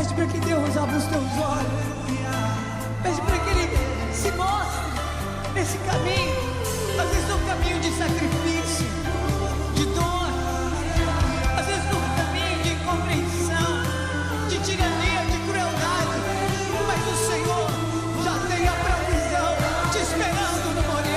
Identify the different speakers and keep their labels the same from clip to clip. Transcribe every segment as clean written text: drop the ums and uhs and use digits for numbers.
Speaker 1: Pede para que Deus abra os teus olhos. Pede para que Ele se mostre nesse caminho. Às vezes um caminho de sacrifício, de dor. Às vezes um caminho de incompreensão, de tirania, de crueldade. Mas o Senhor já tem a provisão te esperando no Moriá.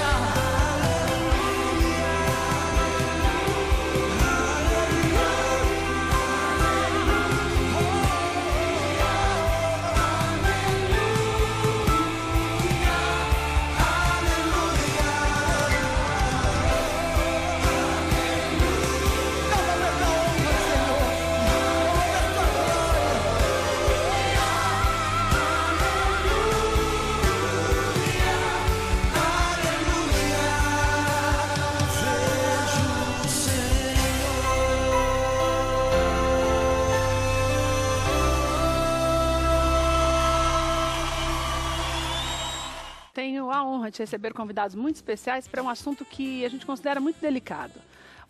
Speaker 2: Tenho a honra de receber convidados muito especiais para um assunto que a gente considera muito delicado.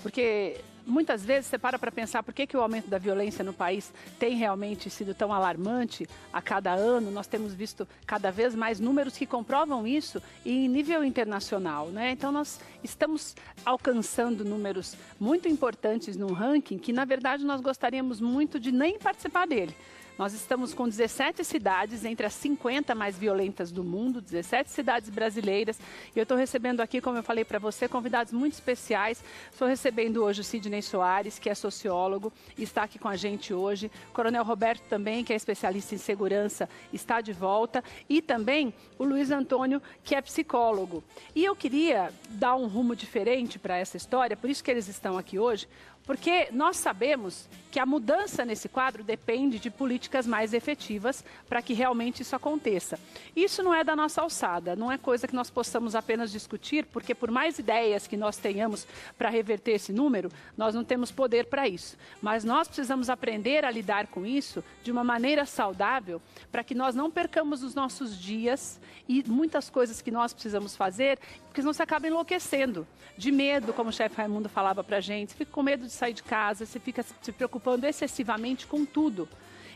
Speaker 2: Porque muitas vezes você para pensar por que o aumento da violência no país tem realmente sido tão alarmante a cada ano. Nós temos visto cada vez mais números que comprovam isso em nível internacional, né? Então nós estamos alcançando números muito importantes num ranking que, na verdade, nós gostaríamos muito de nem participar dele. Nós estamos com 17 cidades entre as 50 mais violentas do mundo, 17 cidades brasileiras. E eu estou recebendo aqui, como eu falei para você, convidados muito especiais. Estou recebendo hoje o Sidney Soares, que é sociólogo, e está aqui com a gente hoje. Coronel Roberto também, que é especialista em segurança, está de volta. E também o Luiz Antônio, que é psicólogo. E eu queria dar um rumo diferente para essa história, por isso que eles estão aqui hoje. Porque nós sabemos que a mudança nesse quadro depende de políticas mais efetivas para que realmente isso aconteça. Isso não é da nossa alçada, não é coisa que nós possamos apenas discutir, porque por mais ideias que nós tenhamos para reverter esse número, nós não temos poder para isso. Mas nós precisamos aprender a lidar com isso de uma maneira saudável, para que nós não percamos os nossos dias e muitas coisas que nós precisamos fazer, porque senão você acaba enlouquecendo, de medo, como o chefe Raimundo falava para a gente, você fica com medo de sair de casa, você fica se preocupando excessivamente com tudo.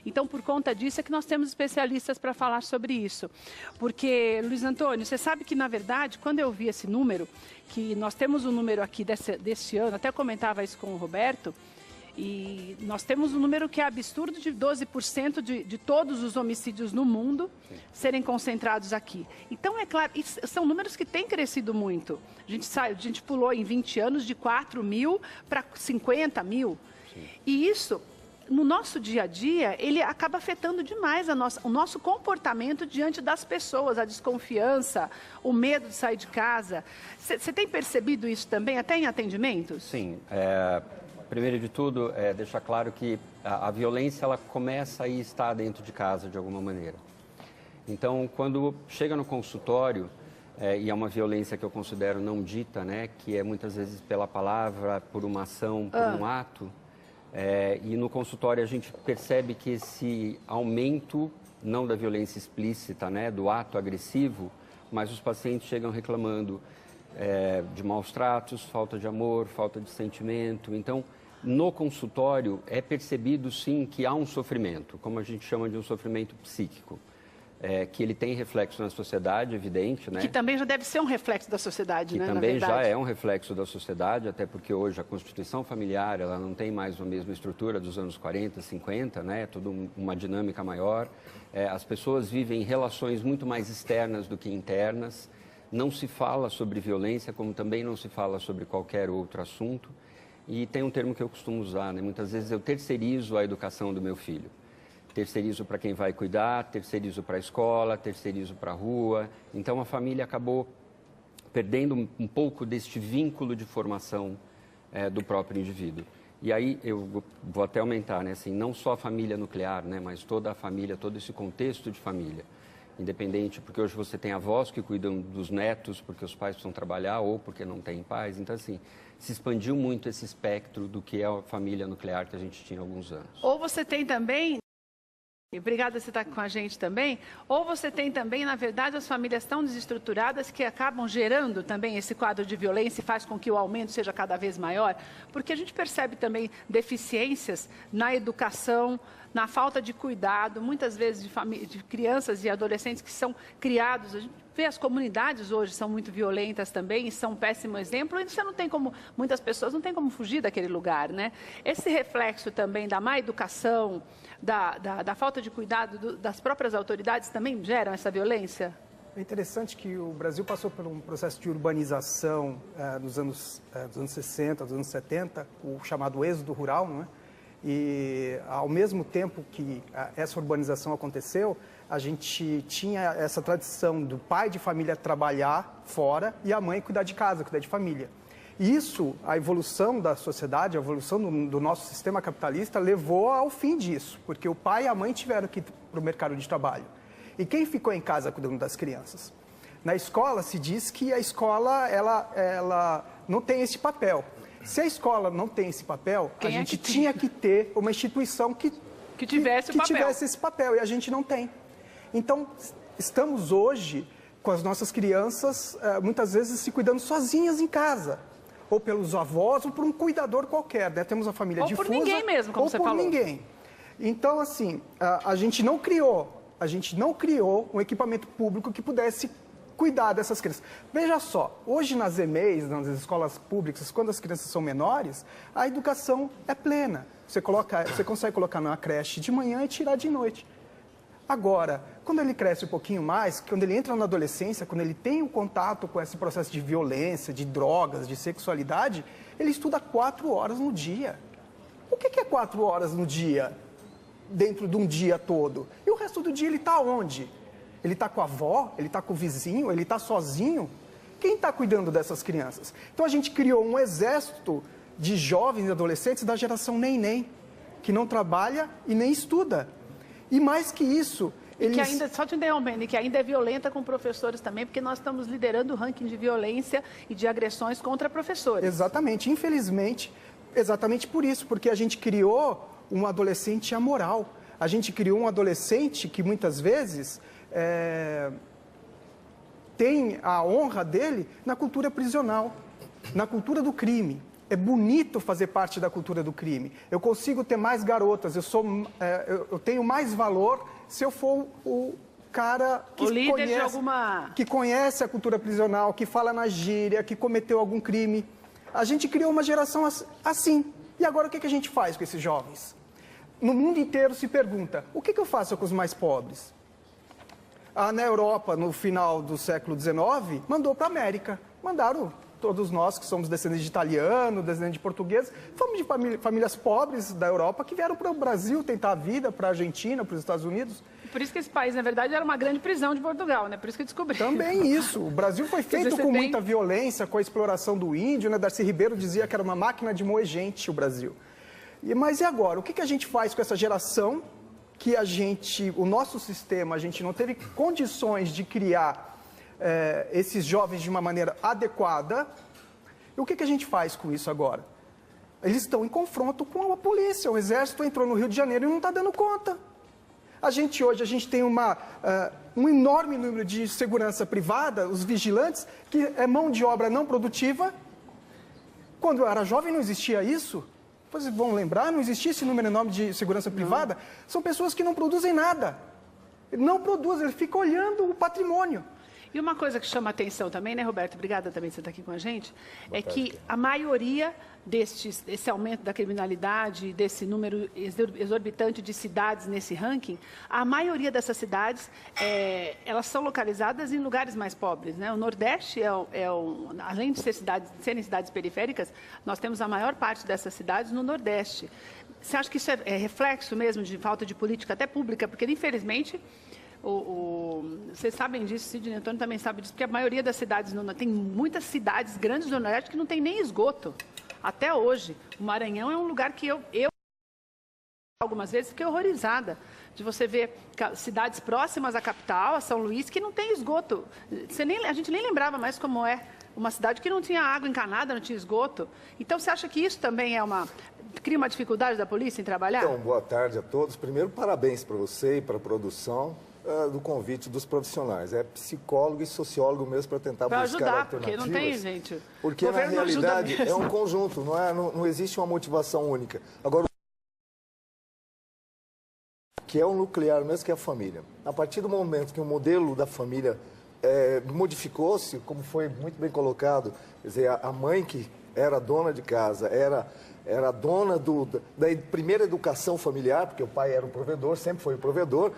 Speaker 2: Então, por conta disso, é que nós temos especialistas para falar sobre isso. Porque, Luiz Antônio, você sabe que, na verdade, quando eu vi esse número, que nós temos um número aqui desse ano, até comentava isso com o Roberto, e nós temos um número que é absurdo de 12% de todos os homicídios no mundo serem concentrados aqui. Então, é claro, são números que têm crescido muito. A gente pulou em 20 anos de 4 mil para 50 mil. Sim. E isso, no nosso dia a dia, ele acaba afetando demais o nosso comportamento diante das pessoas, a desconfiança, o medo de sair de casa. Você tem percebido isso também, até em atendimentos?
Speaker 3: Sim. Primeiro de tudo, deixar claro que a violência ela começa a estar dentro de casa de alguma maneira. Então, quando chega no consultório, e é uma violência que eu considero não dita, né, que é muitas vezes pela palavra, por uma ação, por um ato, e no consultório a gente percebe que esse aumento, não da violência explícita, né, do ato agressivo, mas os pacientes chegam reclamando de maus tratos, falta de amor, falta de sentimento. Então, no consultório é percebido sim que há um sofrimento, como a gente chama de um sofrimento psíquico, que ele tem reflexo na sociedade, evidente, né?
Speaker 2: Que também já deve ser um reflexo da sociedade, né?
Speaker 3: Que também já é um reflexo da sociedade, até porque hoje a constituição familiar ela não tem mais a mesma estrutura dos anos 40, 50, né? É toda uma dinâmica maior. As pessoas vivem relações muito mais externas do que internas. Não se fala sobre violência, como também não se fala sobre qualquer outro assunto. E tem um termo que eu costumo usar, né? Muitas vezes eu terceirizo a educação do meu filho. Terceirizo para quem vai cuidar, terceirizo para a escola, terceirizo para a rua. Então a família acabou perdendo um pouco deste vínculo de formação do próprio indivíduo. E aí eu vou até aumentar, né? Assim, não só a família nuclear, né? Mas toda a família, todo esse contexto de família. Independente, porque hoje você tem avós que cuidam dos netos porque os pais precisam trabalhar ou porque não têm pais. Então, assim, se expandiu muito esse espectro do que é a família nuclear que a gente tinha há alguns anos.
Speaker 2: Ou você tem também Obrigada por você estar com a gente também. Ou você tem também, na verdade, as famílias tão desestruturadas que acabam gerando também esse quadro de violência e faz com que o aumento seja cada vez maior, porque a gente percebe também deficiências na educação, na falta de cuidado, muitas vezes de crianças e adolescentes que são criados. A gente vê as comunidades hoje são muito violentas também e são um péssimo exemplo, e você não tem como, muitas pessoas não têm como fugir daquele lugar, né? Esse reflexo também da má educação, da falta de cuidado das próprias autoridades também geram essa violência?
Speaker 4: É interessante que o Brasil passou por um processo de urbanização dos anos 60, dos anos 70, o chamado êxodo rural, não é? E ao mesmo tempo que essa urbanização aconteceu, a gente tinha essa tradição do pai de família trabalhar fora e a mãe cuidar de casa, cuidar de família. E isso, a evolução da sociedade, a evolução do nosso sistema capitalista levou ao fim disso, porque o pai e a mãe tiveram que ir para o mercado de trabalho. E quem ficou em casa cuidando das crianças? Na escola se diz que a escola ela não tem esse papel. Se a escola não tem esse papel, a gente tinha que ter uma instituição que tivesse esse papel, e a gente não tem. Então, estamos hoje com as nossas crianças, muitas vezes se cuidando sozinhas em casa, ou pelos avós, ou por um cuidador qualquer, né? Temos a família difusa.
Speaker 2: Ou por ninguém mesmo, como você falou.
Speaker 4: Ou por ninguém. Então, assim, a gente não criou um equipamento público que pudesse cuidar dessas crianças. Veja só, hoje nas EMEIs, nas escolas públicas, quando as crianças são menores, a educação é plena. Você consegue colocar numa creche de manhã e tirar de noite. Agora, quando ele cresce um pouquinho mais, quando ele entra na adolescência, quando ele tem um contato com esse processo de violência, de drogas, de sexualidade, ele estuda 4 horas no dia. O que é 4 horas no dia, dentro de um dia todo? E o resto do dia ele está onde? Ele está com a avó? Ele está com o vizinho? Ele está sozinho? Quem está cuidando dessas crianças? Então a gente criou um exército de jovens e adolescentes da geração neném, que não trabalha e nem estuda. E mais que isso, eles...
Speaker 2: Que ainda, só te interrompendo, que ainda é violenta com professores também, porque nós estamos liderando o ranking de violência e de agressões contra professores.
Speaker 4: Exatamente, infelizmente, exatamente por isso, porque a gente criou um adolescente amoral. A gente criou um adolescente que muitas vezes tem a honra dele na cultura prisional, na cultura do crime. É bonito fazer parte da cultura do crime. Eu consigo ter mais garotas, eu tenho mais valor se eu for o cara que conhece a cultura prisional, que fala na gíria, que cometeu algum crime. A gente criou uma geração assim. E agora o que a gente faz com esses jovens? No mundo inteiro se pergunta, o que eu faço com os mais pobres? Na Europa, no final do século XIX, mandou para a América. Mandaram todos nós que somos descendentes de italiano, descendentes de português, fomos de famílias pobres da Europa que vieram para o Brasil tentar a vida, para a Argentina, para os Estados Unidos.
Speaker 2: Por isso que esse país, na verdade, era uma grande prisão de Portugal, né? Por isso que descobri.
Speaker 4: Também isso. O Brasil foi feito com muita violência, com a exploração do índio, né? Darcy Ribeiro dizia que era uma máquina de moer gente, o Brasil. Mas e agora? O que a gente faz com essa geração que o nosso sistema, a gente não teve condições de criar esses jovens de uma maneira adequada? E o que a gente faz com isso agora? Eles estão em confronto com a polícia. O exército entrou no Rio de Janeiro e não está dando conta. Hoje a gente tem um enorme número de segurança privada, os vigilantes, que é mão de obra não produtiva. Quando eu era jovem não existia isso. Vocês vão lembrar, não existia esse número enorme de segurança privada. São pessoas que não produzem nada. Não produzem, ele fica olhando o patrimônio.
Speaker 2: E uma coisa que chama atenção também, né, Roberto? Obrigada também por você estar aqui com a gente. É que a maioria desse aumento da criminalidade, desse número exorbitante de cidades nesse ranking, a maioria dessas cidades, elas são localizadas em lugares mais pobres, né? O Nordeste, além de serem cidades periféricas, nós temos a maior parte dessas cidades no Nordeste. Você acha que isso é reflexo mesmo de falta de política até pública? Porque, infelizmente... Vocês sabem disso, Sidney Antônio também sabe disso, porque a maioria das cidades, tem muitas cidades grandes do Nordeste que não tem nem esgoto, até hoje. O Maranhão é um lugar que eu algumas vezes fiquei horrorizada de você ver cidades próximas à capital, a São Luís, que não tem esgoto. A gente nem lembrava mais como é uma cidade que não tinha água encanada, não tinha esgoto. Então, você acha que isso também cria uma dificuldade da polícia em trabalhar?
Speaker 5: Então, boa tarde a todos. Primeiro, parabéns para você e para a produção do convite dos profissionais. É psicólogo e sociólogo mesmo para tentar buscar
Speaker 2: ajudar,
Speaker 5: alternativas.
Speaker 2: porque não tem, gente.
Speaker 5: Porque, na realidade, é um conjunto, não existe uma motivação única. Agora, que é o nuclear mesmo, que é a família. A partir do momento que o modelo da família modificou-se, como foi muito bem colocado, quer dizer, a mãe que era dona de casa, era dona da primeira educação familiar, porque o pai era o provedor, sempre foi o provedor,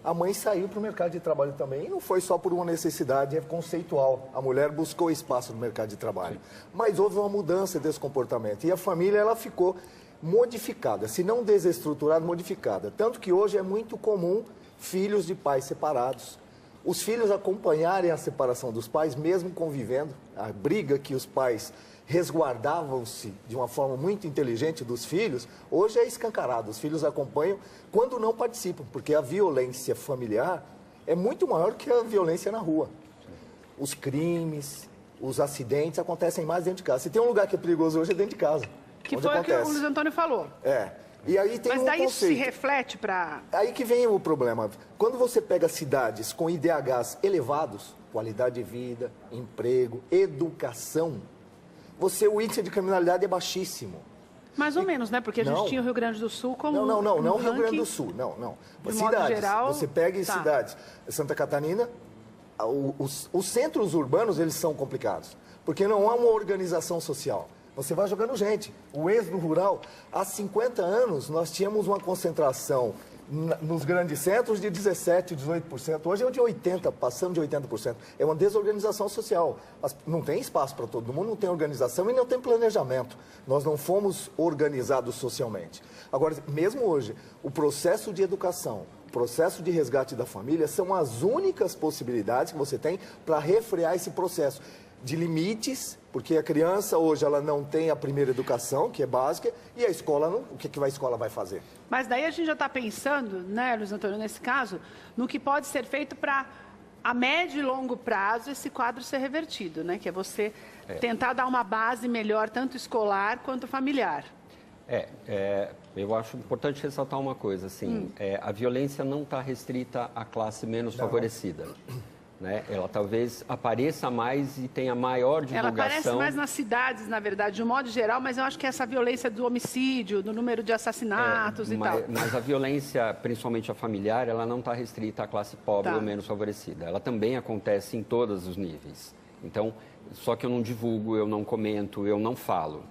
Speaker 5: a mãe saiu para o mercado de trabalho também, e não foi só por uma necessidade conceitual. A mulher buscou espaço no mercado de trabalho. Mas houve uma mudança desse comportamento, e a família ela ficou modificada, se não desestruturada, modificada. Tanto que hoje é muito comum filhos de pais separados, os filhos acompanharem a separação dos pais, mesmo convivendo, a briga que os pais resguardavam-se de uma forma muito inteligente dos filhos, hoje é escancarado. Os filhos acompanham quando não participam, porque a violência familiar é muito maior que a violência na rua. Os crimes, os acidentes acontecem mais dentro de casa. Se tem um lugar que é perigoso hoje, é dentro de casa.
Speaker 2: Que foi acontece. O que o Luiz Antônio falou.
Speaker 5: E aí tem
Speaker 2: Mas daí
Speaker 5: conceito.
Speaker 2: isso se reflete para...
Speaker 5: Aí que vem o problema. Quando você pega cidades com IDHs elevados, qualidade de vida, emprego, educação, o índice de criminalidade é baixíssimo.
Speaker 2: Mais ou menos, né? Porque a gente tinha o Rio Grande do Sul como
Speaker 5: não Rio Grande do Sul, não. Cidades,
Speaker 2: geral,
Speaker 5: você pega cidades, Santa Catarina, os centros urbanos, eles são complicados, porque não há uma organização social. Você vai jogando gente. O êxodo rural, há 50 anos, nós tínhamos uma concentração nos grandes centros de 17%, 18%. Hoje é de 80%, passando de 80%. É uma desorganização social. Não tem espaço para todo mundo, não tem organização e não tem planejamento. Nós não fomos organizados socialmente. Agora, mesmo hoje, o processo de educação, o processo de resgate da família são as únicas possibilidades que você tem para refrear esse processo de limites, porque a criança hoje ela não tem a primeira educação, que é básica, e a escola não, o que a escola vai fazer?
Speaker 2: Mas daí a gente já está pensando, né, Luiz Antônio, nesse caso, no que pode ser feito para, a médio e longo prazo, esse quadro ser revertido, né? Que é você tentar dar uma base melhor, tanto escolar quanto familiar.
Speaker 3: Eu acho importante ressaltar uma coisa, assim, a violência não está restrita à classe menos favorecida. Né? Ela talvez apareça mais e tenha maior divulgação.
Speaker 2: Ela aparece mais nas cidades, na verdade, de um modo geral, mas eu acho que essa violência do homicídio, do número de assassinatos e tal.
Speaker 3: Mas a violência, principalmente a familiar, ela não está restrita à classe pobre ou menos favorecida. Ela também acontece em todos os níveis. Então, só que eu não divulgo, eu não comento, eu não falo.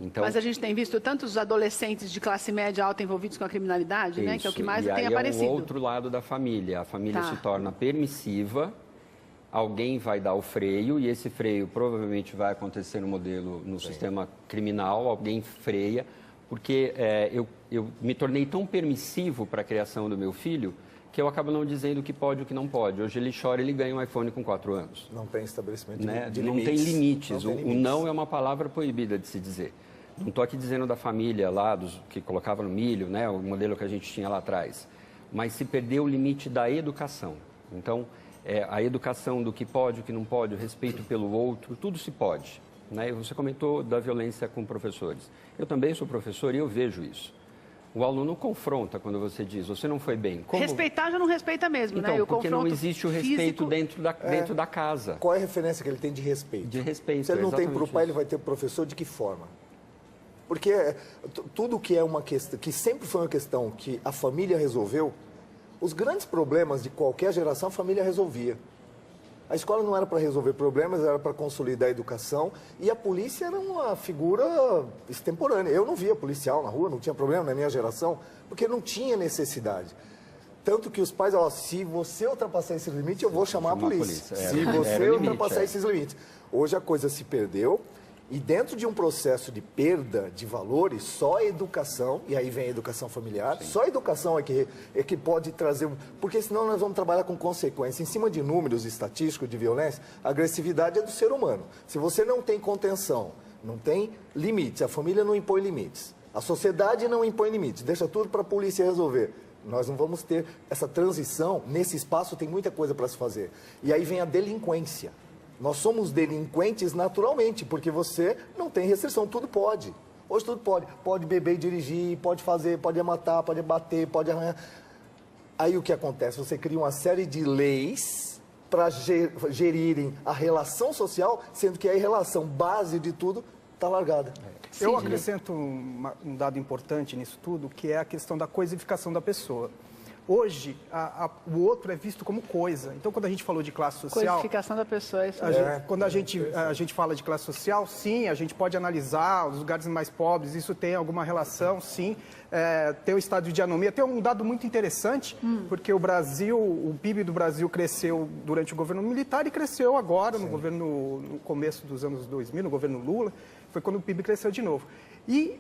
Speaker 3: Então,
Speaker 2: mas a gente tem visto tantos adolescentes de classe média alta envolvidos com a criminalidade, né? Que é o que mais tem aparecido.
Speaker 3: É o outro lado da família. A família se torna permissiva, alguém vai dar o freio, e esse freio provavelmente vai acontecer no sistema criminal, alguém freia, porque eu me tornei tão permissivo para a criação do meu filho que eu acabo não dizendo o que pode e o que não pode. Hoje ele chora e ele ganha um iPhone com 4 anos.
Speaker 5: Não tem estabelecimento de
Speaker 3: não
Speaker 5: limites.
Speaker 3: Tem limites.
Speaker 5: Não tem limites.
Speaker 3: O não é uma palavra proibida de se dizer. Não estou aqui dizendo da família lá, que colocava no milho, né, o modelo que a gente tinha lá atrás. Mas se perdeu o limite da educação. Então, a educação do que pode, o que não pode, o respeito pelo outro, tudo se pode. Né? Você comentou da violência com professores. Eu também sou professor e eu vejo isso. O aluno confronta quando você diz, você não foi bem. Como...
Speaker 2: Respeitar já não respeita mesmo,
Speaker 3: então,
Speaker 2: né? E o
Speaker 3: porque não existe o respeito
Speaker 2: físico...
Speaker 3: dentro da casa.
Speaker 5: Qual é a referência que ele tem de respeito?
Speaker 3: De respeito,
Speaker 5: se ele não tem para o pai,
Speaker 3: isso.
Speaker 5: ele vai ter professor de que forma? Porque tudo que é uma questão, que sempre foi uma questão que a família resolveu, os grandes problemas de qualquer geração a família resolvia. A escola não era para resolver problemas, era para consolidar a educação, e a polícia era uma figura extemporânea. Eu não via policial na rua, não tinha problema na minha geração, porque não tinha necessidade. Tanto que os pais, se você ultrapassar esse limite, eu vou chamar a polícia. Se você ultrapassar esses limites. Hoje a coisa se perdeu, e dentro de um processo de perda de valores, só a educação, e aí vem a educação familiar, só a educação é que pode trazer... Porque senão nós vamos trabalhar com consequência. Em cima de números estatísticos de violência, a agressividade é do ser humano. Se você não tem contenção, não tem limites, a família não impõe limites, a sociedade não impõe limites, deixa tudo para a polícia resolver. Nós não vamos ter essa transição, nesse espaço tem muita coisa para se fazer. E aí vem a delinquência. Nós somos delinquentes naturalmente, porque você não tem restrição, tudo pode. Hoje tudo pode. Pode beber e dirigir, pode fazer, pode matar, pode bater, pode arranhar. Aí o que acontece? Você cria uma série de leis para gerirem a relação social, sendo que a relação base de tudo está largada.
Speaker 4: Eu acrescento um dado importante nisso tudo, que é a questão da coisificação da pessoa. Hoje, o outro é visto como coisa. Então, quando a gente falou de classe social...
Speaker 2: Coisificação da pessoa, é isso
Speaker 4: Quando a gente fala de classe social, sim, a gente pode analisar os lugares mais pobres, isso tem alguma relação, sim. Tem o estado de anomia. Tem um dado muito interessante, porque o PIB do Brasil cresceu durante o governo militar e cresceu agora, no começo dos anos 2000, no governo Lula, foi quando o PIB cresceu de novo. E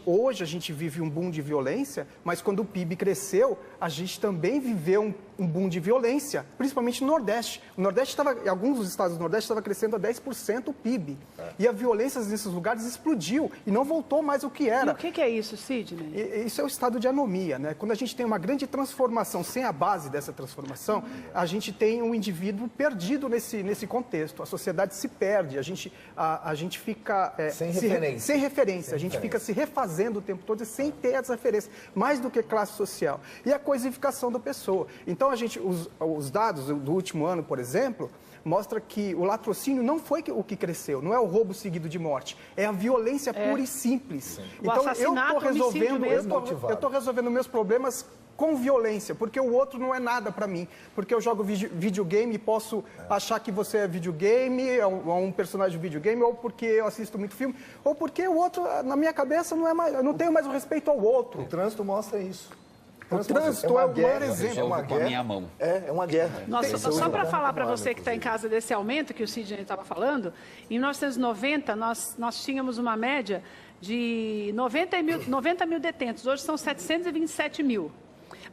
Speaker 4: hoje a gente vive um boom de violência, mas quando o PIB cresceu, a gente também viveu um boom de violência, principalmente no Nordeste. O Nordeste em alguns dos estados do Nordeste estava crescendo a 10% o PIB. E a violência nesses lugares explodiu e não voltou mais ao que era.
Speaker 2: E o que é isso, Sidney?
Speaker 4: Isso é o estado de anomia, né? Quando a gente tem uma grande transformação, sem a base dessa transformação, a gente tem um indivíduo perdido nesse contexto. A sociedade se perde, a gente fica... Sem referência. A gente fica se refazendo o tempo todo sem ter as referências, mais do que classe social. E a coisificação da pessoa. Então, os dados do último ano, por exemplo, mostra que o latrocínio não foi o que cresceu, não é o roubo seguido de morte, é a violência pura e simples. Então, eu estou resolvendo meus problemas com violência, porque o outro não é nada para mim. Porque eu jogo videogame e posso achar que você é videogame, é um personagem de videogame, ou porque eu assisto muito filme, ou porque o outro, na minha cabeça, não é mais, eu não tenho mais o respeito ao outro.
Speaker 5: O trânsito mostra isso.
Speaker 4: O trânsito é o maior exemplo.
Speaker 3: É uma guerra. Com a minha mão.
Speaker 5: É uma guerra.
Speaker 2: Nossa, só para falar para você que está em casa desse aumento que o Sidney estava falando, em 1990 nós tínhamos uma média de 90 mil detentos, hoje são 727 mil.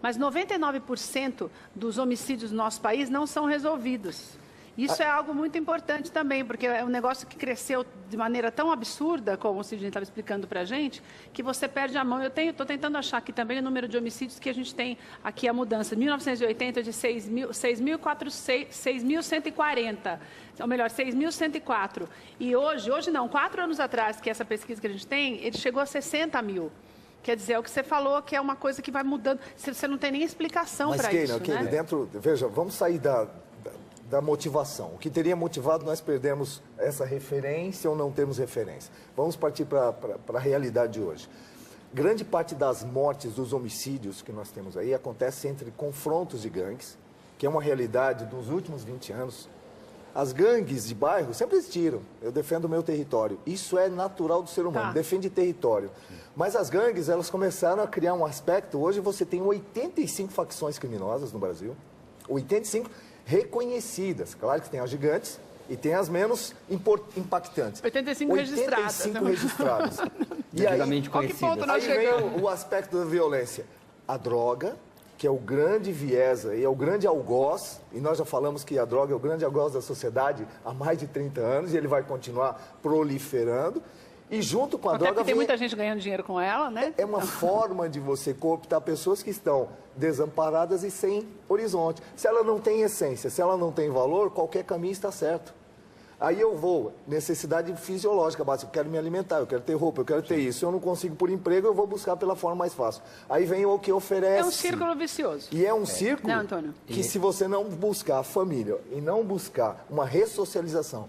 Speaker 2: Mas 99% dos homicídios no nosso país não são resolvidos. Isso é algo muito importante também, porque é um negócio que cresceu de maneira tão absurda, como o Sidney estava explicando para a gente, que você perde a mão. Eu estou tentando achar aqui também o número de homicídios que a gente tem aqui, a mudança. 1980 de 6.140, ou melhor, 6.104. E hoje não, 4 anos atrás, que essa pesquisa que a gente tem, ele chegou a 60 mil. Quer dizer, é o que você falou, que é uma coisa que vai mudando. Você não tem nem explicação para isso, né?
Speaker 5: Veja, vamos sair da motivação. O que teria motivado nós perdemos essa referência ou não temos referência. Vamos partir para a realidade de hoje. Grande parte das mortes, dos homicídios que nós temos aí, acontece entre confrontos de gangues, que é uma realidade dos últimos 20 anos. As gangues de bairro sempre existiram. Eu defendo o meu território. Isso é natural do ser humano, defende território. Mas as gangues, elas começaram a criar um aspecto. Hoje você tem 85 facções criminosas no Brasil. 85 reconhecidas. Claro que tem as gigantes e tem as menos impactantes.
Speaker 2: 85 registradas.
Speaker 5: 85 registradas. E aí, vem o aspecto da violência. A droga, que é o grande viés, é o grande algoz, e nós já falamos que a droga é o grande algoz da sociedade há mais de 30 anos, e ele vai continuar proliferando. E junto com a droga
Speaker 2: tem muita gente ganhando dinheiro com ela, né?
Speaker 5: É uma forma de você cooptar pessoas que estão desamparadas e sem horizonte. Se ela não tem essência, se ela não tem valor, qualquer caminho está certo. Aí eu vou, necessidade fisiológica básica, eu quero me alimentar, eu quero ter roupa, eu quero ter isso. Se eu não consigo por emprego, eu vou buscar pela forma mais fácil. Aí vem o que oferece.
Speaker 2: É um círculo vicioso.
Speaker 5: E é um círculo
Speaker 2: não, Antônio?
Speaker 5: Que se você não buscar a família e não buscar uma ressocialização,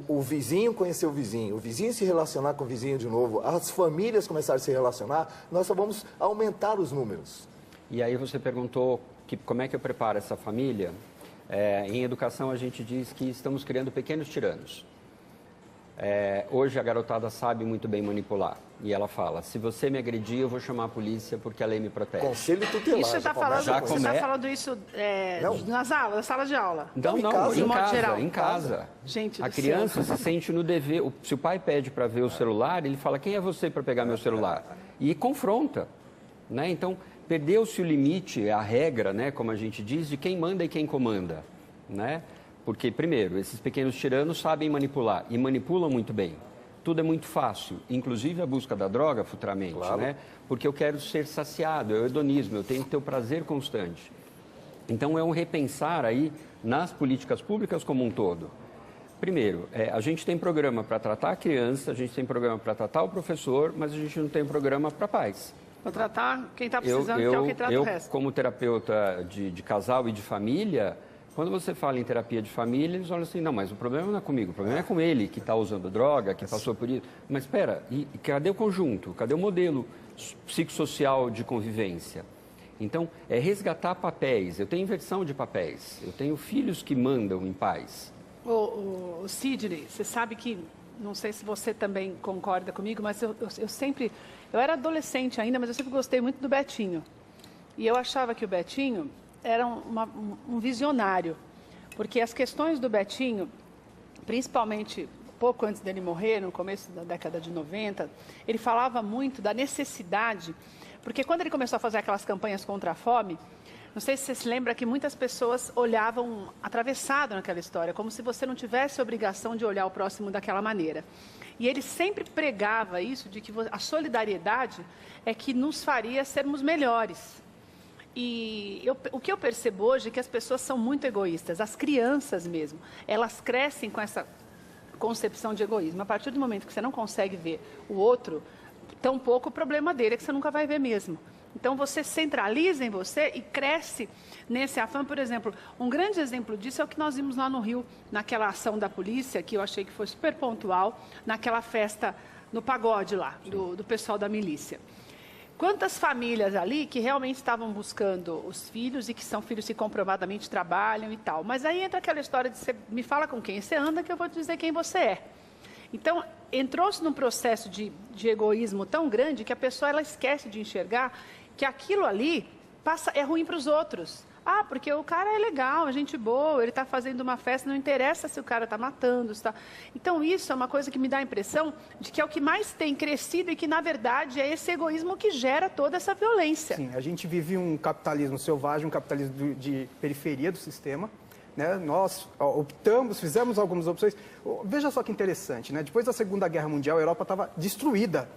Speaker 5: o vizinho conhecer o vizinho se relacionar com o vizinho de novo, as famílias começarem a se relacionar, nós só vamos aumentar os números.
Speaker 3: E aí você perguntou como é que eu preparo essa família. Em educação a gente diz que estamos criando pequenos tiranos. Hoje a garotada sabe muito bem manipular. E ela fala, se você me agredir, eu vou chamar a polícia porque a lei me protege.
Speaker 5: Conselho tutelar.
Speaker 2: Isso você está falando isso nas aulas, na sala de aula?
Speaker 3: Não, em casa.
Speaker 2: Gente,
Speaker 3: a criança se sente no dever. Se o pai pede para ver o celular, ele fala, quem é você para pegar meu celular? E confronta. Né? Então, perdeu-se o limite, a regra, né, como a gente diz, de quem manda e quem comanda. Né? Porque, primeiro, esses pequenos tiranos sabem manipular e manipulam muito bem. Tudo é muito fácil, inclusive a busca da droga, futuramente, né? Porque eu quero ser saciado, é o hedonismo, eu tenho que ter o prazer constante. Então, é um repensar aí nas políticas públicas como um todo. Primeiro, a gente tem programa para tratar a criança, a gente tem programa para tratar o professor, mas a gente não tem programa para pais.
Speaker 2: Para tratar quem está precisando, que é o que trata o resto.
Speaker 3: Como terapeuta de casal e de família, quando você fala em terapia de família, eles olham assim, não, mas o problema não é comigo, o problema é com ele, que está usando droga, que passou por isso. Mas espera, e cadê o conjunto? Cadê o modelo psicossocial de convivência? Então, é resgatar papéis. Eu tenho inversão de papéis. Eu tenho filhos que mandam em pais.
Speaker 2: O Sidney, você sabe que, não sei se você também concorda comigo, mas eu sempre... Eu era adolescente ainda, mas eu sempre gostei muito do Betinho. E eu achava que o Betinho era um visionário, porque as questões do Betinho, principalmente pouco antes dele morrer, no começo da década de 90, ele falava muito da necessidade, porque quando ele começou a fazer aquelas campanhas contra a fome, não sei se você se lembra que muitas pessoas olhavam atravessado naquela história, como se você não tivesse a obrigação de olhar o próximo daquela maneira. E ele sempre pregava isso, de que a solidariedade é que nos faria sermos melhores. E o que eu percebo hoje é que as pessoas são muito egoístas, as crianças mesmo, elas crescem com essa concepção de egoísmo. A partir do momento que você não consegue ver o outro, tampouco o problema dele é que você nunca vai ver mesmo. Então você centraliza em você e cresce nesse afã. Por exemplo, um grande exemplo disso é o que nós vimos lá no Rio, naquela ação da polícia, que eu achei que foi super pontual, naquela festa no pagode lá, do pessoal da milícia. Quantas famílias ali que realmente estavam buscando os filhos e que são filhos que comprovadamente trabalham e tal. Mas aí entra aquela história de você me fala com quem você anda que eu vou te dizer quem você é. Então, entrou-se num processo de egoísmo tão grande que a pessoa ela esquece de enxergar que aquilo ali é ruim para os outros. Ah, porque o cara é legal, é gente boa, ele está fazendo uma festa, não interessa se o cara está matando. Então, isso é uma coisa que me dá a impressão de que é o que mais tem crescido e que, na verdade, é esse egoísmo que gera toda essa violência.
Speaker 4: Sim, a gente vive um capitalismo selvagem, um capitalismo de periferia do sistema. Né? Nós optamos, fizemos algumas opções. Veja só que interessante, né? Depois da Segunda Guerra Mundial, a Europa estava destruída.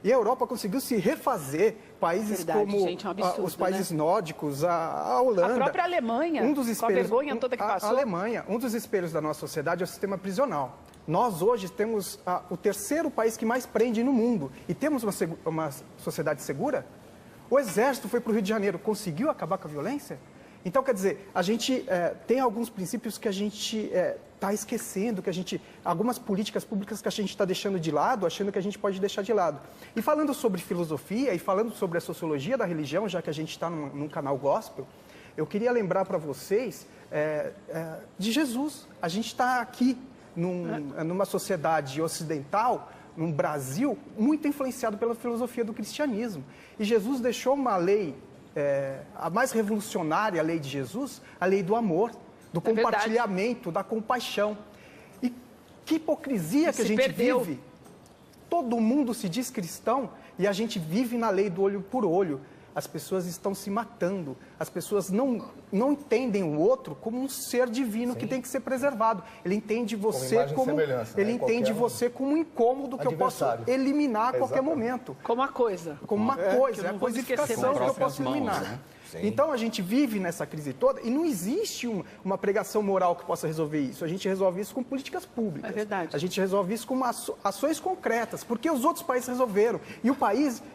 Speaker 4: E a Europa conseguiu se refazer, países como
Speaker 2: gente, é um absurdo,
Speaker 4: os países nórdicos, a Holanda.
Speaker 2: A própria Alemanha, com a vergonha toda que passou.
Speaker 4: A Alemanha, um dos espelhos da nossa sociedade é o sistema prisional. Nós hoje temos o terceiro país que mais prende no mundo. E temos uma sociedade segura? O Exército foi para o Rio de Janeiro, conseguiu acabar com a violência? Então, quer dizer, a gente tem alguns princípios que a gente está esquecendo, algumas políticas públicas que a gente está deixando de lado, achando que a gente pode deixar de lado. E falando sobre filosofia e falando sobre a sociologia da religião, já que a gente está num canal gospel, eu queria lembrar para vocês de Jesus. A gente está aqui numa sociedade ocidental, num Brasil, muito influenciado pela filosofia do cristianismo. E Jesus deixou uma lei... a mais revolucionária lei de Jesus, a lei do amor, do compartilhamento, da compaixão. E que hipocrisia que a gente vive. Todo mundo se diz cristão e a gente vive na lei do olho por olho. As pessoas estão se matando, as pessoas não entendem o outro como um ser divino. Sim. Que tem que ser preservado. Ele entende você como um incômodo que eu posso eliminar a qualquer momento.
Speaker 2: Como uma coisa.
Speaker 4: Como uma coisa, é a coisificação que eu posso eliminar.
Speaker 3: Mãos, né?
Speaker 4: Então a gente vive nessa crise toda e não existe uma pregação moral que possa resolver isso. A gente resolve isso com políticas públicas.
Speaker 2: É verdade.
Speaker 4: A gente resolve isso com ações concretas, porque os outros países resolveram. E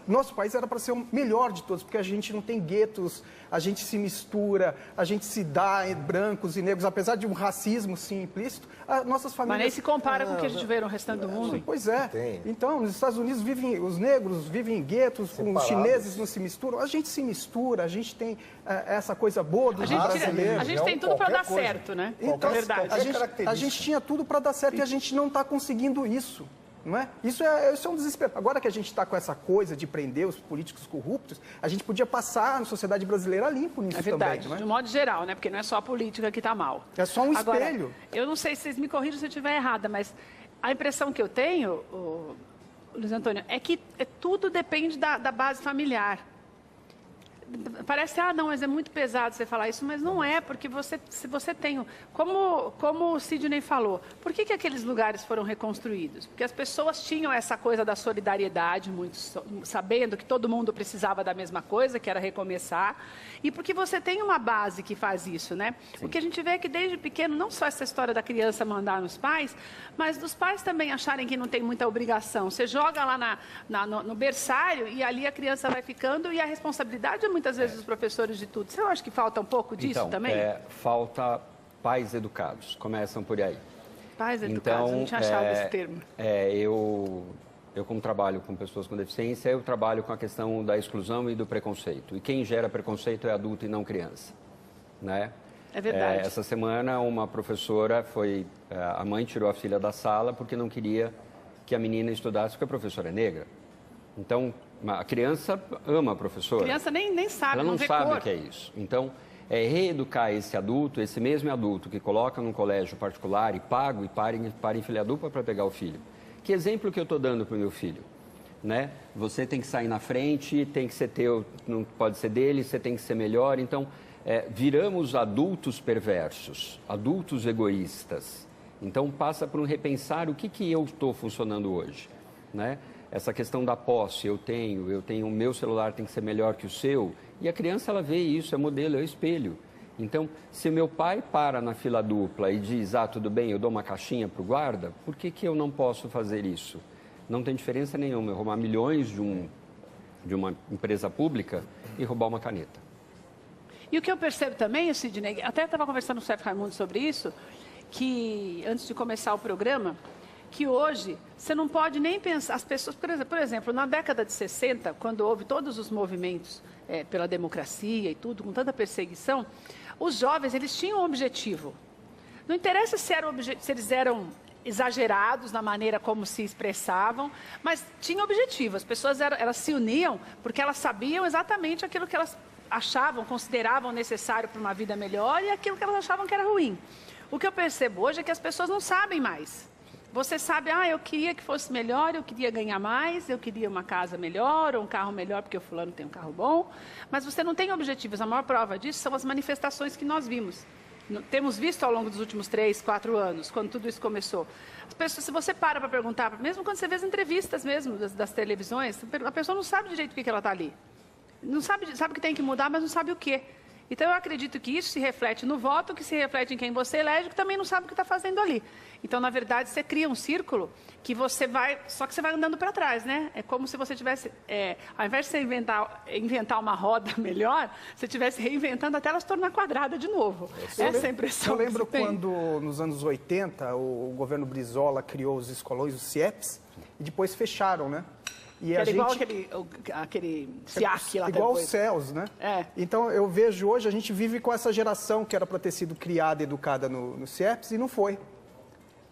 Speaker 4: nosso país era para ser o melhor de todos, porque a gente não tem guetos, a gente se mistura, a gente se dá entre brancos e negros, apesar de um racismo sim implícito, nossas famílias...
Speaker 2: Mas nem se compara com o que a gente vê no restante do mundo.
Speaker 4: Pois é. Então, nos Estados Unidos os negros vivem em guetos, os chineses não se misturam, a gente se mistura, a gente tem essa coisa boa dos brasileiros.
Speaker 2: A gente tem tudo para dar certo, né?
Speaker 4: Então,
Speaker 2: verdade.
Speaker 4: A gente tinha tudo para dar certo e a gente não está conseguindo isso. Não é? Isso é um desespero. Agora que a gente está com essa coisa de prender os políticos corruptos, a gente podia passar na sociedade brasileira limpo nisso também. É verdade,
Speaker 2: de um modo geral, né? Porque não é só a política que está mal.
Speaker 4: É só um espelho.
Speaker 2: Agora, eu não sei se vocês me corrijam se eu estiver errada, mas a impressão que eu tenho, Luiz Antônio, é que tudo depende da base familiar. parece, não, mas é muito pesado você falar isso, mas não é, porque se você tem, como o Sidney falou, por que aqueles lugares foram reconstruídos? Porque as pessoas tinham essa coisa da solidariedade, muito sabendo que todo mundo precisava da mesma coisa, que era recomeçar, e porque você tem uma base que faz isso, né? Sim. O que a gente vê é que desde pequeno, não só essa história da criança mandar nos pais, mas dos pais também acharem que não tem muita obrigação. Você joga lá no berçário e ali a criança vai ficando e a responsabilidade é muitas vezes dos professores de tudo. Você acha que falta um pouco disso também?
Speaker 3: Falta pais educados, começam por aí.
Speaker 2: Pais educados, não tinha achado esse termo.
Speaker 3: Eu, como trabalho com pessoas com deficiência, eu trabalho com a questão da exclusão e do preconceito. E quem gera preconceito é adulto e não criança, né?
Speaker 2: É verdade.
Speaker 3: Essa semana, uma professora a mãe tirou a filha da sala porque não queria que a menina estudasse porque a professora é negra. Então, a criança ama a professora.
Speaker 2: A criança nem sabe,
Speaker 3: ela não
Speaker 2: vê
Speaker 3: sabe
Speaker 2: cor.
Speaker 3: o que é isso. Então, reeducar esse adulto, esse mesmo adulto que coloca num colégio particular e paga e para em filha dupla para pegar o filho. Que exemplo que eu estou dando para o meu filho? Né? Você tem que sair na frente, tem que ser teu, não pode ser dele, você tem que ser melhor. Então, viramos adultos perversos, adultos egoístas. Então, passa por um repensar o que eu estou funcionando hoje, né? Essa questão da posse, eu tenho, o meu celular tem que ser melhor que o seu, e a criança ela vê isso, é modelo, é espelho. Então, se meu pai para na fila dupla e diz, tudo bem, eu dou uma caixinha para o guarda, por que eu não posso fazer isso? Não tem diferença nenhuma eu roubar milhões de uma empresa pública e roubar uma caneta.
Speaker 2: E o que eu percebo também, Sidney, até estava conversando com o Chefe Raimundo sobre isso, que antes de começar o programa, que hoje você não pode nem pensar, as pessoas, por exemplo, na década de 60, quando houve todos os movimentos pela democracia e tudo, com tanta perseguição, os jovens, eles tinham um objetivo. Não interessa se eles eram exagerados na maneira como se expressavam, mas tinham objetivo. As pessoas elas se uniam porque elas sabiam exatamente aquilo que elas achavam, consideravam necessário para uma vida melhor e aquilo que elas achavam que era ruim. O que eu percebo hoje é que as pessoas não sabem mais. Você sabe, eu queria que fosse melhor, eu queria ganhar mais, eu queria uma casa melhor, ou um carro melhor, porque o fulano tem um carro bom, mas você não tem objetivos. A maior prova disso são as manifestações que nós vimos. Temos visto ao longo dos últimos 3, 4 anos, quando tudo isso começou. As pessoas, se você para perguntar, mesmo quando você vê as entrevistas mesmo das televisões, a pessoa não sabe direito o que ela está ali. Não sabe que tem que mudar, mas não sabe o quê. Então, eu acredito que isso se reflete no voto, que se reflete em quem você elege, que também não sabe o que está fazendo ali. Então, na verdade, você cria um círculo que você vai... Só que você vai andando para trás, né? É como se você tivesse... ao invés de você inventar uma roda melhor, você estivesse reinventando até ela se tornar quadrada de novo. Essa é a impressão.
Speaker 4: Eu lembro quando, nos anos 80, o governo Brizola criou os escolões, os CIEPs, e depois fecharam, né? E
Speaker 2: era igual aquele SIAC lá.
Speaker 4: Igual os céus, né? Então, eu vejo hoje, a gente vive com essa geração que era para ter sido criada, educada no CIEPS e não foi.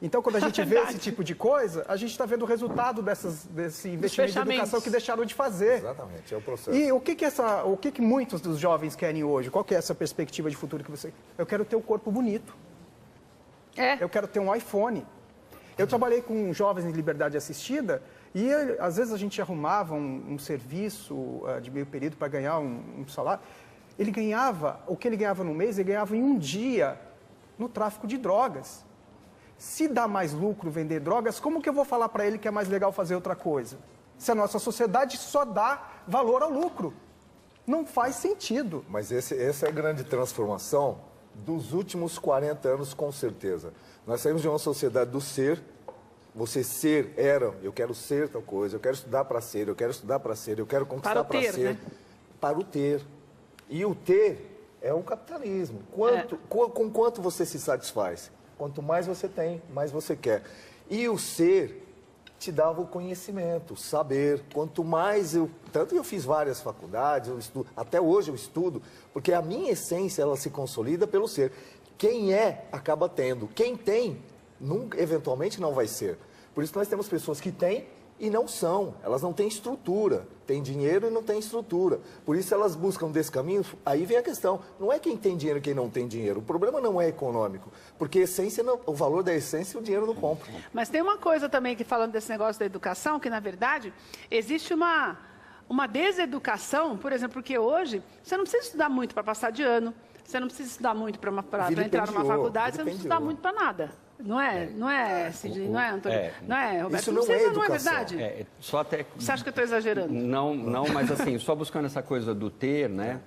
Speaker 4: Então, quando a gente vê esse tipo de coisa, a gente está vendo o resultado desse investimento de educação que deixaram de fazer.
Speaker 5: Exatamente, é o processo.
Speaker 4: E o que muitos dos jovens querem hoje? Qual que é essa perspectiva de futuro que você... Eu quero ter um corpo bonito. Eu quero ter um iPhone. Eu trabalhei com jovens em liberdade assistida e, às vezes, a gente arrumava um serviço de meio período para ganhar um salário. Ele ganhava, o que ele ganhava no mês, ele ganhava em um dia no tráfico de drogas. Se dá mais lucro vender drogas, como que eu vou falar para ele que é mais legal fazer outra coisa? Se a nossa sociedade só dá valor ao lucro. Não faz sentido.
Speaker 5: Mas essa é a grande transformação dos últimos 40 anos, com certeza. Nós saímos de uma sociedade do ser. Você ser era, eu quero ser tal coisa, eu quero estudar para ser, eu quero estudar para ser, eu quero conquistar para ser. Né? Para o ter. E o ter é o capitalismo. Com quanto você se satisfaz? Quanto mais você tem, mais você quer. E o ser te dava o conhecimento, o saber. Quanto mais eu... Tanto eu fiz várias faculdades, eu estudo, até hoje eu estudo, porque a minha essência, ela se consolida pelo ser. Quem acaba tendo. Quem tem, nunca, eventualmente não vai ser. Por isso nós temos pessoas que têm e não são. Elas não têm estrutura. Tem dinheiro e não tem estrutura. Por isso elas buscam desse caminho. Aí vem a questão. Não é quem tem dinheiro e quem não tem dinheiro. O problema não é econômico. Porque a essência o valor da essência o dinheiro não compra.
Speaker 2: Mas tem uma coisa também que, falando desse negócio da educação, que na verdade existe uma uma deseducação, por exemplo, porque hoje você não precisa estudar muito para passar de ano, você não precisa estudar muito para entrar numa faculdade, você não precisa estudar muito para nada. Não é, Sidney? Não é, Antônio? Não é, Roberto?
Speaker 5: Isso não é educação.
Speaker 2: Não é verdade?
Speaker 3: Só até...
Speaker 2: Você acha que eu estou exagerando?
Speaker 3: Não, mas assim, só buscando essa coisa do ter, né?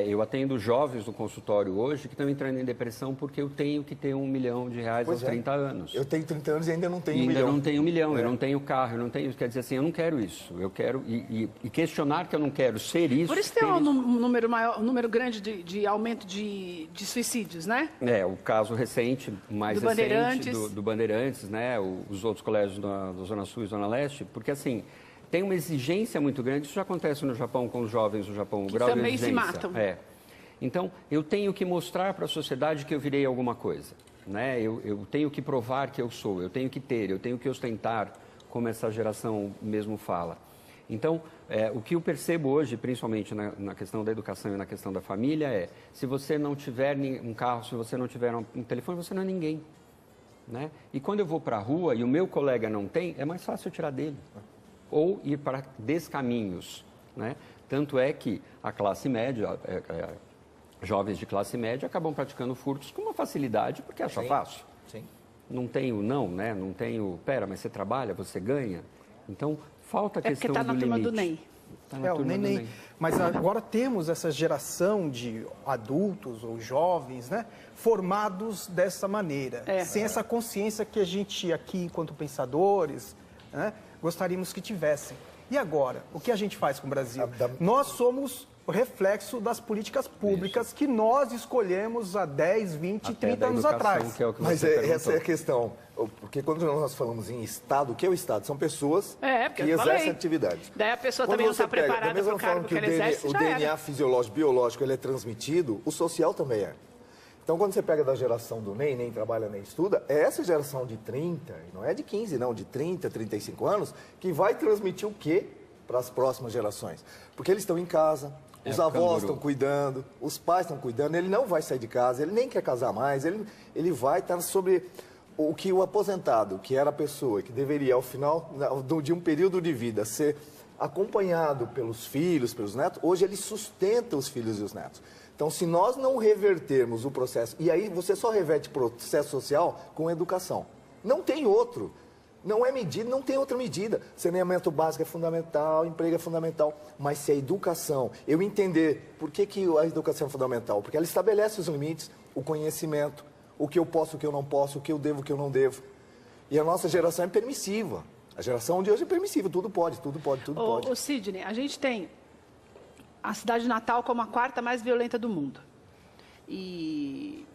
Speaker 3: Eu atendo jovens no consultório hoje que estão entrando em depressão porque eu tenho que ter R$1 milhão aos 30 anos.
Speaker 5: Eu tenho 30 anos e ainda não tenho
Speaker 3: E
Speaker 5: R$1 milhão.
Speaker 3: ainda não tenho R$1 milhão, eu não tenho carro, eu não tenho... Quer dizer assim, eu não quero isso. Eu quero... E questionar que eu não quero ser isso...
Speaker 2: Por isso tem um número grande de aumento de suicídios, né?
Speaker 3: O caso recente, mais
Speaker 2: do
Speaker 3: recente,
Speaker 2: Bandeirantes.
Speaker 3: do Bandeirantes, né? Os outros colégios da Zona Sul e Zona Leste, porque assim... Tem uma exigência muito grande, isso já acontece no Japão com os jovens no Japão, o grau de
Speaker 2: também
Speaker 3: exigência.
Speaker 2: se matam.
Speaker 3: Então, eu tenho que mostrar para a sociedade que eu virei alguma coisa, né? Eu tenho que provar que eu sou, eu tenho que ter, eu tenho que ostentar, como essa geração mesmo fala. Então, o que eu percebo hoje, principalmente na questão da educação e na questão da família, se você não tiver um carro, se você não tiver um telefone, você não é ninguém, né? E quando eu vou para a rua e o meu colega não tem, é mais fácil eu tirar dele. Ou ir para descaminhos, né? Tanto é que a classe média, jovens de classe média, acabam praticando furtos com uma facilidade, porque acha fácil.
Speaker 5: Sim.
Speaker 3: Não tem o não, né? Não tem o, mas você trabalha, você ganha. Então, falta a questão do limite.
Speaker 2: Porque está na turma do NEM.
Speaker 3: Tá na turma do NEM.
Speaker 4: Mas agora temos essa geração de adultos ou jovens, né, formados dessa maneira, sem essa consciência que a gente aqui, enquanto pensadores, né, gostaríamos que tivessem. E agora, o que a gente faz com o Brasil? Nós somos o reflexo das políticas públicas que nós escolhemos há 10, 20, 30 anos atrás.
Speaker 3: Que é o que
Speaker 5: Mas
Speaker 3: você
Speaker 5: essa é a questão. Porque quando nós falamos em Estado, o que é o Estado? São pessoas que
Speaker 2: eu
Speaker 5: exercem
Speaker 2: falei.
Speaker 5: atividade.
Speaker 2: Daí a pessoa
Speaker 5: Quando
Speaker 2: também não
Speaker 5: você
Speaker 2: está
Speaker 5: pega,
Speaker 2: preparada
Speaker 5: da mesma
Speaker 2: para o cargo
Speaker 5: forma
Speaker 2: que ela exerce,
Speaker 5: o
Speaker 2: já
Speaker 5: DNA
Speaker 2: era.
Speaker 5: fisiológico, biológico, ele é transmitido, o social também é. Então, quando você pega da geração do nem trabalha, nem estuda, é essa geração de 30, não é de 15 não, de 30, 35 anos, que vai transmitir o quê para as próximas gerações? Porque eles estão em casa, os avós estão cuidando, os pais estão cuidando, ele não vai sair de casa, ele nem quer casar mais, ele vai estar sobre o que o aposentado, que era a pessoa que deveria, ao final de um período de vida, ser acompanhado pelos filhos, pelos netos, hoje ele sustenta os filhos e os netos. Então, se nós não revertermos o processo, e aí você só reverte o processo social com educação. Não tem outro. Não é medida, não tem outra medida. Saneamento básico é fundamental, emprego é fundamental. Mas se a educação, eu entender por que a educação é fundamental, porque ela estabelece os limites, o conhecimento, o que eu posso, o que eu não posso, o que eu devo, o que eu não devo. E a nossa geração é permissiva. A geração de hoje é permissiva, tudo pode, tudo pode, tudo pode.
Speaker 2: Ô Sidney, a gente tem a cidade de Natal como a quarta mais violenta do mundo. E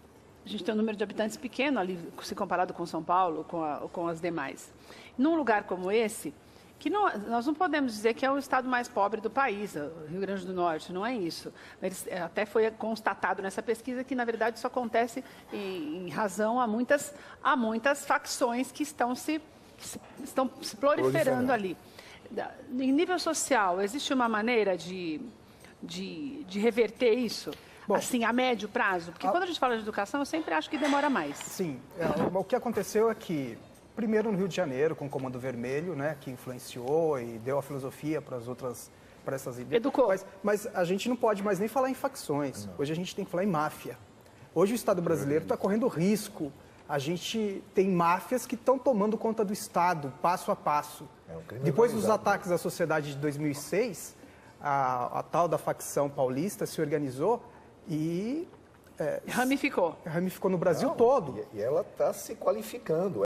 Speaker 2: a gente tem um número de habitantes pequeno ali, se comparado com São Paulo, com as demais. Num lugar como esse, que nós não podemos dizer que é o estado mais pobre do país, o Rio Grande do Norte, não é isso. Mas até foi constatado nessa pesquisa que, na verdade, isso acontece em razão a muitas facções que estão se proliferando ali. Em nível social, existe uma maneira de reverter isso? Bom, assim, a médio prazo? Porque quando a gente fala de educação, eu sempre acho que demora mais.
Speaker 4: Sim. O que aconteceu é que, primeiro no Rio de Janeiro, com o Comando Vermelho, né, que influenciou e deu a filosofia para essas ideias.
Speaker 2: Educou.
Speaker 4: Mas a gente não pode mais nem falar em facções. Não. Hoje a gente tem que falar em máfia. Hoje o Estado brasileiro está correndo risco. A gente tem máfias que estão tomando conta do Estado, passo a passo. Depois dos ataques à sociedade de 2006, a tal da facção paulista se organizou e
Speaker 2: ramificou
Speaker 4: no Brasil todo.
Speaker 5: E ela está se qualificando.